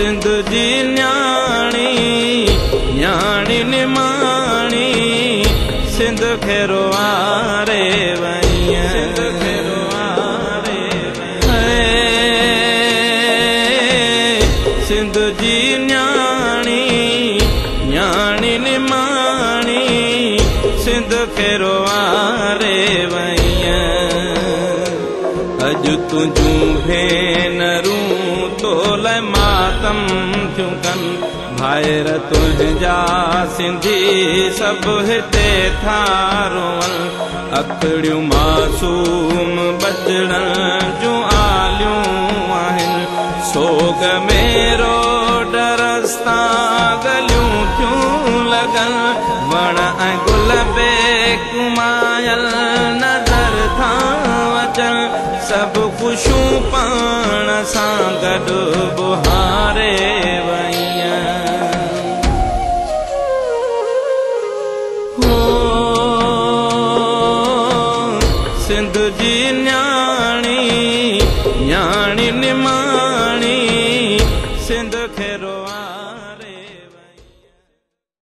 सिंध जी न्याणी न्याणी निमाणी सिंध खेरो आरे वैया सिंध जी न्याणी न्याणी निमाणी सिंध खेरो आरे वैया अज तुझू भेनरूं तोल मातम थियूं कन भाइर तुंहिंजा सिंधी सब हिते था रोवन अखड़ियूं मासूम बचड़न जूं आलियूं आहिनि सोग मेरो डरस्ता गलियूं थियूं लगन वण ऐं गुल बेकुमायल नज़र था अचन सब खुशूं पाण सां गॾु बुहारे वैया हो सिंध जी न्याणी न्याणी निमाणी